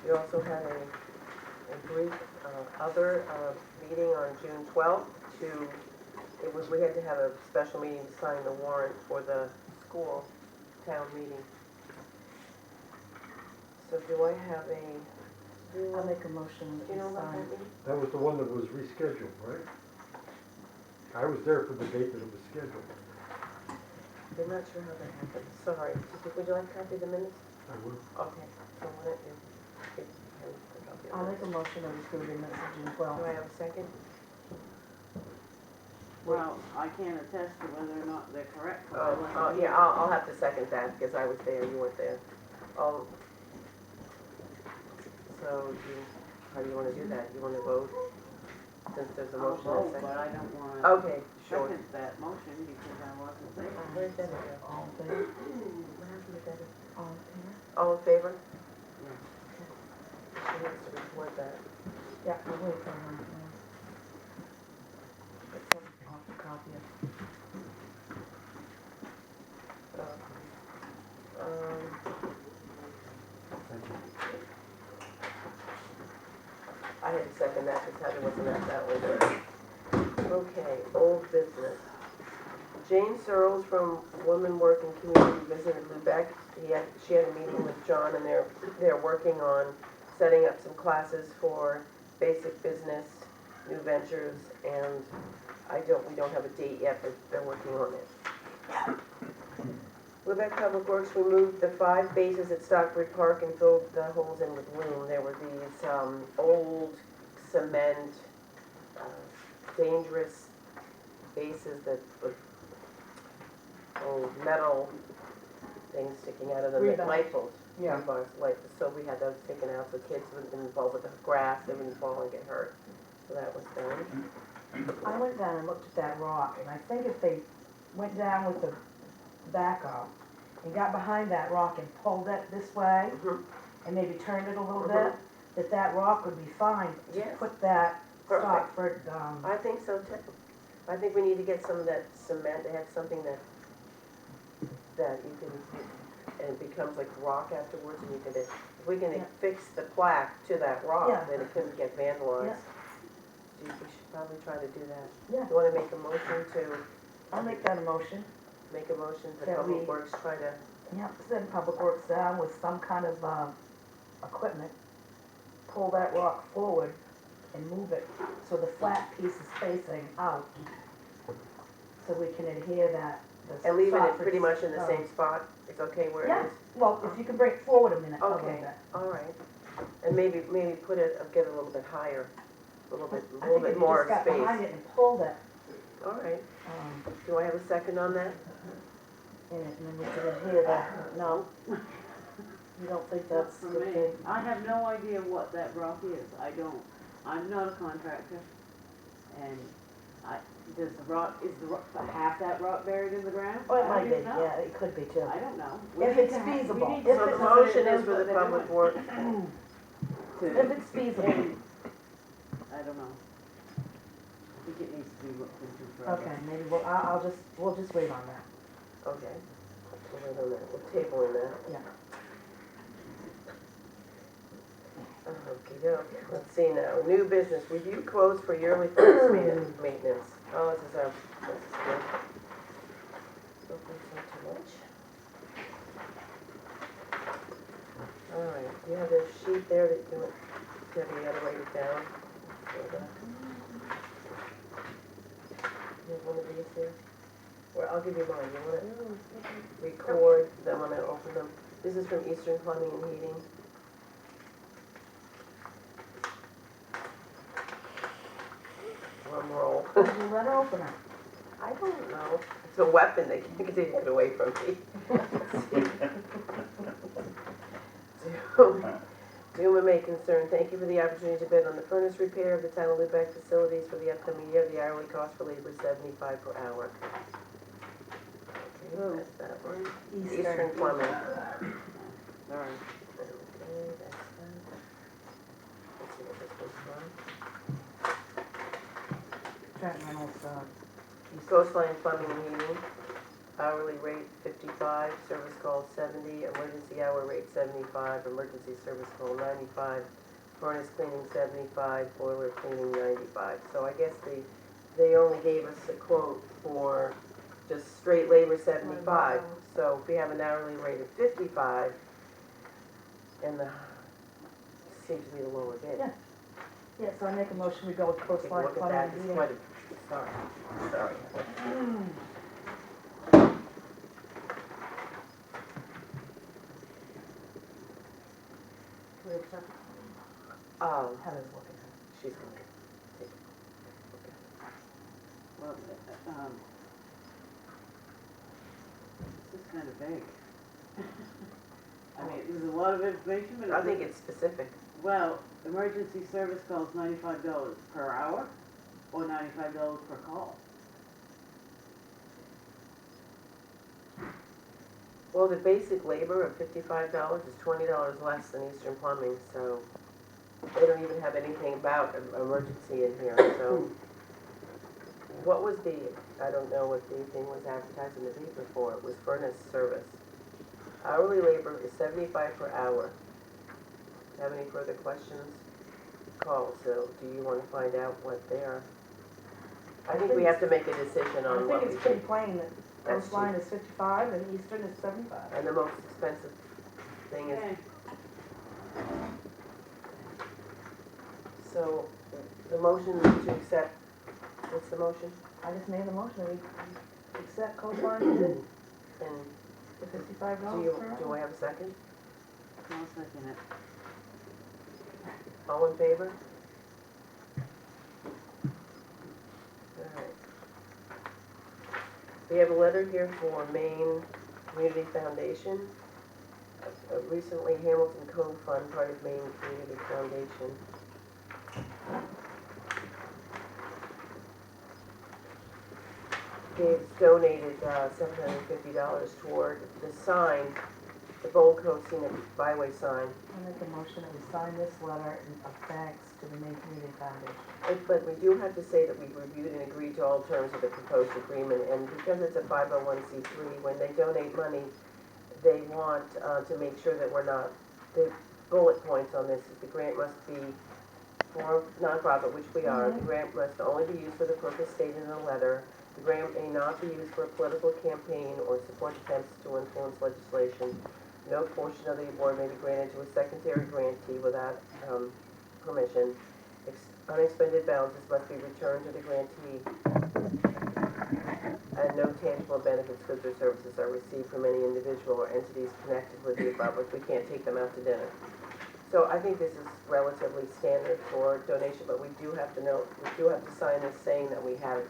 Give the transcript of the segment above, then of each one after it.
We also had a brief other meeting on June 12th we had to have a special meeting to sign the warrant for the school town meeting. So do I have I'll make a motion do you know to about sign. that meeting? That was the one that was rescheduled, right? I was there for the date that it was scheduled. I'm not sure how that happened, sorry. Would you like a copy of the minutes? I would. Okay, so why don't you give him a copy of the I'll make minutes? a motion to approve the minutes of June Do 12th. I have a second? Well, I can't attest to whether or not they're correct. Yeah, I'll have to second that because I was there, you weren't there. So how do you want to do that? You want to vote since there's a I'll motion and a vote, second? but I don't want to Okay, sure. second that motion because I wasn't there. Where's that? All in favor? What happened with that? All in favor? All in favor? Yeah. She needs to report that. Yeah, I'll wait for her. Get some off the copy of. Thank you. I had to second that because Heather wasn't at that one. Okay, old business. Jane Searles from Women Working Community visited Lubec. She had a meeting with John and they're working on setting up some classes for basic business, new ventures, and we don't have a date yet, but they're working on it. Lubec Public Works removed the 5 bases at Stockbridge Park and filled the holes in with loom. There were these old cement, dangerous bases that with old metal things sticking out of them, like Rebars. light bulbs. Yeah. Rebars, so we had those taken out so kids wouldn't be involved with the grass, they wouldn't fall and get hurt. So that was done. I went down and looked at that rock, and I think if they went down with the backhoe and got behind that rock and pulled it this way, Mhm. and maybe turned it a little Mhm. bit, that rock would be fine to Yes. put that Perfect. Stockford, I think so too. I think we need to get some of that cement, they have something that you can, and it becomes like rock afterwards, and you can, if we can Yeah. fix the plaque to that rock, Yeah. then it couldn't get vandalized. Yeah. We should probably try to do that. Yeah. You wanna make a motion to, I'll make that a motion. make a motion to That Public we- Works try to, Yep, send Public Works down with some kind of, equipment, pull that rock forward and move it so the flat piece is facing out. So we can adhere that. the and leaving it Stockford pretty much in the stone. same spot? It's okay where Yeah. it is? Well, if you can bring it forward a minute, a little Okay, bit. all right. And maybe put it, get it a little bit higher, a little I bit think if you more just got behind space. it and pulled it, All right. um, Do I have a second on that? and then we could adhere that. No? You don't think That's that's for good me. thing? I have no idea what that rock is. I don't. I'm not a contractor. And is half that rock buried in the ground? Oh, it I might don't be, even know. yeah, it could be too. I don't know. If need it's to have- feasible. we need If So to the it's- know that motion it is knows for what the they're Public doing. Works If it's feasible. I don't know. I think it needs to be looked into further. Okay, maybe we'll just wait on that. Okay. We'll wait on that. We'll table in that. Yeah. Okey-doke. Let's see now. New business. Review quotes for yearly furnace maintenance. Oh, this is good. Don't think so too much. All right. Do you have a sheet there that you gotta write it down? You have one of these here? Well, I'll give you mine. You want to record them when I open them? This is from Eastern Plumbing and Heating. Drum roll. Did you let her open it? I don't know. It's a weapon. They can't take it away from me. Duma may concern, thank you for the opportunity to bid on the furnace repair of the town of Lubec facilities for the upcoming year. The hourly cost for labor is $75 per hour. Okay, that's that one. Eastern Plumbing. All right. Okay, that's that. Let's see what this one's from. Trent Reynolds, Coastline Plumbing and Heating. hourly rate 55, service call 70, emergency hour rate 75, emergency service call 95, furnace cleaning 75, boiler cleaning 95. So I guess they only gave us a quote for just straight labor 75. So if we have an hourly rate of 55, and the, seems to be the lower bid. Yeah. Yeah, so I make a motion, we go with Take a coastline look at plumbing that, and it's heating. quite a, sorry. Do we have a second? Heather's looking at it. She's gonna take a look at Well, this is kind of vague. I mean, there's a lot of information, but it. I think it's specific. well, emergency service calls $95 per hour or $95 per call. Well, the basic labor of $55 is $20 less than Eastern Plumbing, so they don't even have anything about emergency in here, so. What was the, I don't know what the thing was advertised in the paper for, it was furnace service. Hourly labor is 75 per hour. Have any further questions? Call, so do you want to find out what they are? I think we have to make a decision I on think what we it's pretty think. plain that That's coastline is 55 and eastern is 75. And the most expensive thing is, Okay, so the motion to accept, what's the motion? I just made the motion, we accept coastline bid And for $55 per hour. do I have a second? I'll second it. All in favor? All right. We have a letter here for Maine Community Foundation. Recently Hamilton Cove Fund, part of Maine Community Foundation. They've donated $750 toward the sign, the Bold Coast Scenic Byway sign. I make a motion that we sign this letter of thanks to the Maine Community Foundation. But we do have to say that we've reviewed and agreed to all terms of the proposed agreement, and because it's a 501c3, when they donate money, they want to make sure that we're not, the bullet points on this is the grant must be for nonprofit, which we are. The grant must only be used for the purpose stated in the letter. The grant may not be used for a political campaign or support attempts to influence legislation. No portion of the award may be granted to a secondary grantee without permission. Unexpended balances must be returned to the grantee, and no tangible benefits, goods, or services are received from any individual or entities connected with the above, like we can't take them out to dinner. So I think this is relatively standard for donation, but we do have to note, we do have to sign this saying that we have,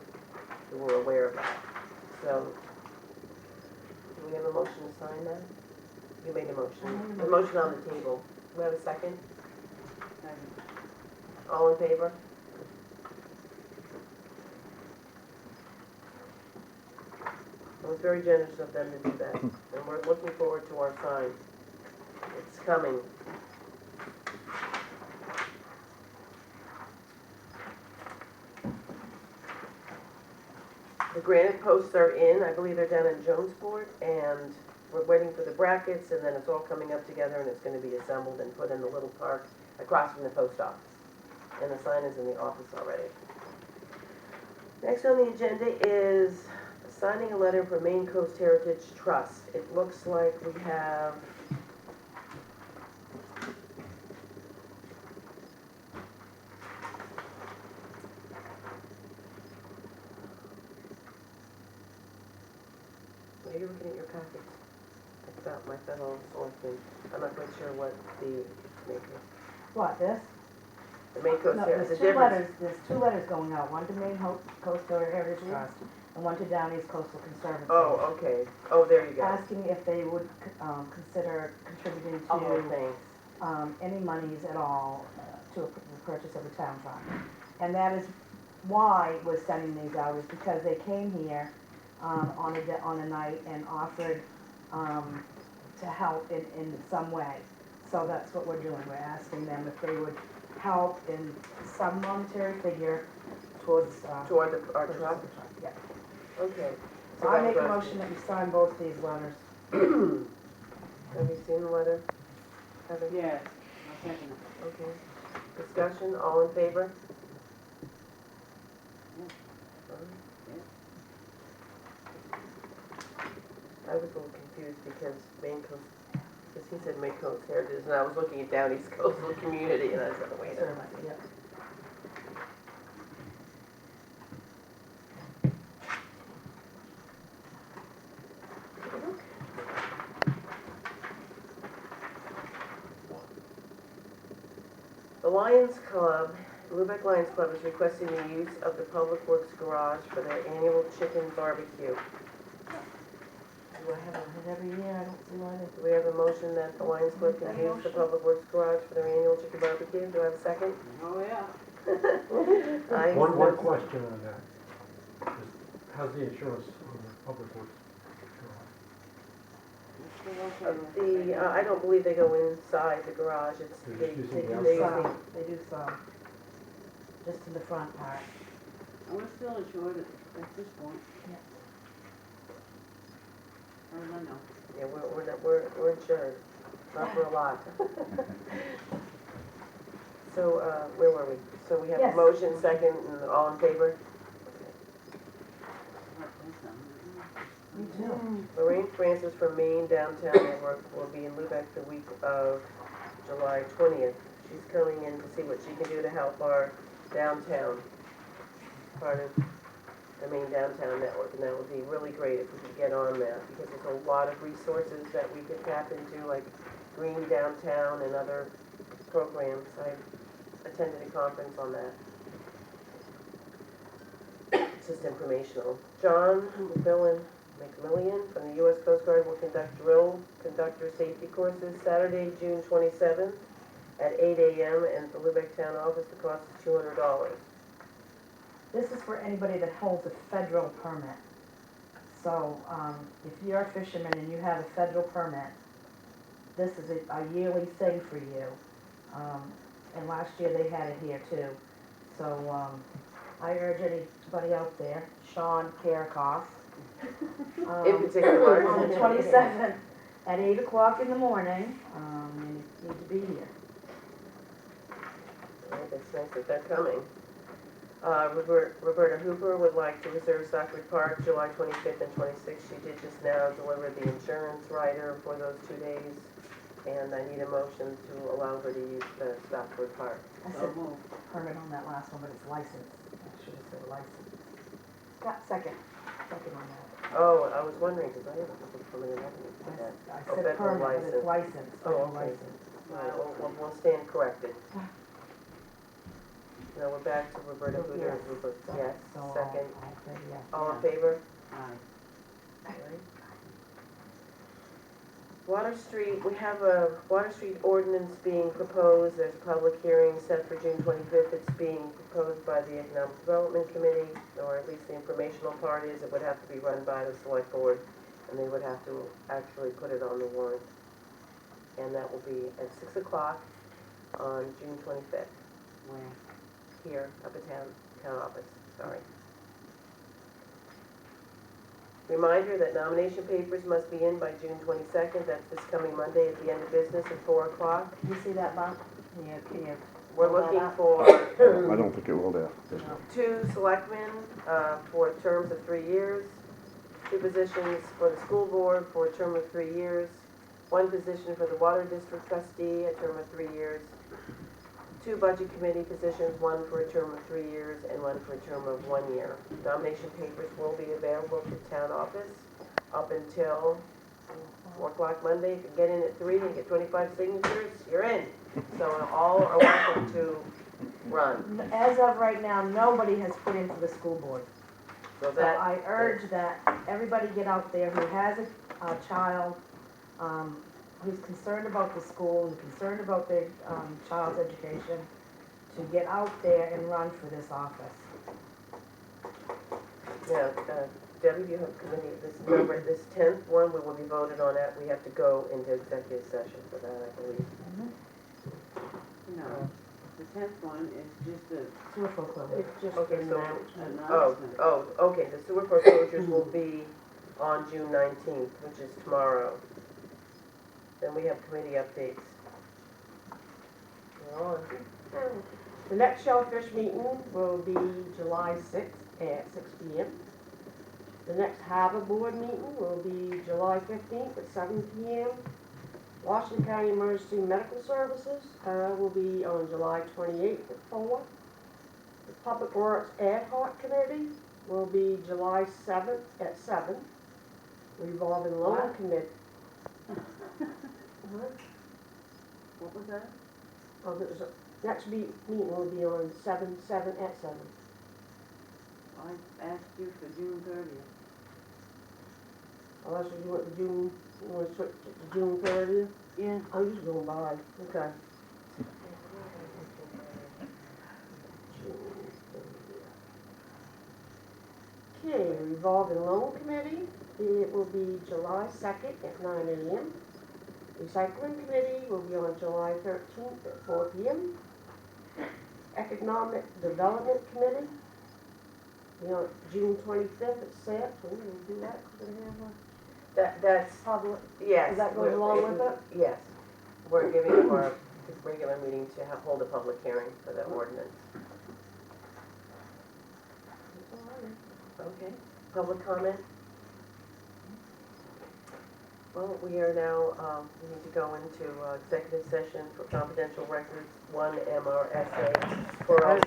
that we're aware of that. So, do we have a motion to sign that? You made a motion. The motion on the table. Do we have a second? Second. All in favor? It was very generous of them to do that, and we're looking forward to our sign. It's coming. The granite posts are in, I believe they're down in Jonesport, and we're waiting for the brackets, and then it's all coming up together, and it's gonna be assembled and put in the little park across from the post office. And the sign is in the office already. Next on the agenda is signing a letter for Maine Coast Heritage Trust. It looks like we have Are you looking at your packets? It's about my fellow selectmen. I'm not quite sure what the make is. What, this? The Maine Coast No, Heritage. there's two letters going out, one to Maine Coastal Heritage Trust and one to Down East Coastal Conservancy. Oh, okay. Oh, there you go. Asking if they would consider contributing Oh, to thanks. any monies at all to the purchase of a town farm. And that is why we're sending these out, is because they came here on a night and offered to help in some way. So that's what we're doing, we're asking them if they would help in some monetary figure towards Toward our purchase truck? of the truck. Yeah. Okay. So I make a motion that we sign both these letters. Have you seen the letter? Heather? Yes, I'll second it. Okay. Discussion, all in favor? I was a little confused because Maine Coast, because he said Maine Coast Heritage, and I was looking at Down East Coastal Community, and I said, wait a Sorry, minute. yeah. The Lions Club, Lubec Lions Club is requesting the use of the Public Works Garage for their annual chicken barbecue. Do I have it every year? I don't see why they. Do we have a motion that the Lions Club can use the Public Works Garage for their annual chicken barbecue? Do I have a second? Oh, yeah. One question on that. How's the insurance on the public works? It's still okay with I don't believe they go inside the garage, it's, They're just They using the do outside? some, they do some, just in the front part. And we're still insured at this point. Yeah. As far as I know. yeah, we're insured, not for a lot. So, where were we? So we have a Yes. motion, second, and all in favor? Me too. Lorraine Francis from Maine Downtown Network will be in Lubec the week of July 20th. She's coming in to see what she can do to help our downtown, part of the Maine Downtown Network. And that would be really great if we could get on that, because there's a lot of resources that we could tap into, like Green Downtown and other programs. I attended a conference on that. It's just informational. John McMillian from the U.S. Coast Guard will conduct drill conductor safety courses Saturday, June 27th at 8 a.m. and at the Lubec Town Office. The cost is $200. This is for anybody that holds a federal permit. So, if you're a fisherman and you have a federal permit, this is a yearly thing for you. And last year they had it here too. So, I urge anybody out there, Sean Karakoff, In particular. on the 27th at 8 o'clock in the morning, you need to be here. Right, that's nice that they're coming. Roberta Hooper would like to reserve Stockford Park July 25th and 26th. She did just now deliver the insurance rider for those 2 days. And I need a motion to allow her to use the Stockford Park. I So said move. permit on that last one, but it's licensed. I should have said licensed. Got second on that. Oh, I was wondering, because I have a permanent revenue for that. I Oh, said federal permit, but it's license. licensed, Oh, federal okay. license. All right, we'll stand corrected. Now we're back to Roberta So, Hooter. yes. Rupert, So- yes, so I'll- second. I'll say yes. All in favor? Aye. All right. Water Street, we have a Water Street ordinance being proposed. There's a public hearing set for June 25th. It's being proposed by the Economic Development Committee, or at least the informational part is it would have to be run by the select board, and they would have to actually put it on the warrant. And that will be at 6 o'clock on June 25th, Where? here up at town office, sorry. Reminder that nomination papers must be in by June 22nd. That's this coming Monday at the end of business at 4 o'clock. You see that bump? Can you? We're pull that looking up? for I don't think it will there. No. 2 selectmen for terms of 3 years, 2 positions for the school board for a term of 3 years, 1 position for the water district trustee, a term of 3 years, 2 budget committee positions, 1 for a term of 3 years and 1 for a term of 1 year. Nomination papers will be available to the town office up until 4 o'clock Monday. If you get in at 3 and get 25 signatures, you're in. So all are welcome to run. As of right now, nobody has put in for the school board. So So that, I urge that everybody get out there who has a child, who's concerned about the school and concerned about their, child's education, to get out there and run for this office. yeah, Debbie, do you have committee, this number, this 10th one, we will be voted on it. We have to go into executive session for that, I believe. No, the 10th one is just a Sewer foreclosure. It's just Okay, an so- announcement. Okay, the sewer foreclosures will be on June 19th, which is tomorrow. Then we have committee updates. We're on. The next shellfish meeting will be July 6th at 6 p.m. The next harbor board meeting will be July 15th at 7 p.m. Washington County Emergency Medical Services will be on July 28th at 4. The Public Works Ad Hoc Committee will be July 7th at 7. Revolving Loan What? Committee. What? What was that? Oh, there's a, next meeting will be on 7 at 7. I asked you for June 30th. Unless you want to June, you want to switch it to June 30th? Yeah. I'm just going by, okay. Okay, revolving loan committee, it will be July 2nd at 9 a.m. Recycling committee will be on July 13th at 4 p.m. Economic Development Committee, be on June 25th at 6. We're gonna do that, we're gonna have That's, a public, yes. Does that go we're- along with it? Yes. We're giving them our regular meeting to hold a public hearing for the ordinance. Okay, public comment? Well, we are now, we need to go into executive session for confidential records, 1 MRSA, for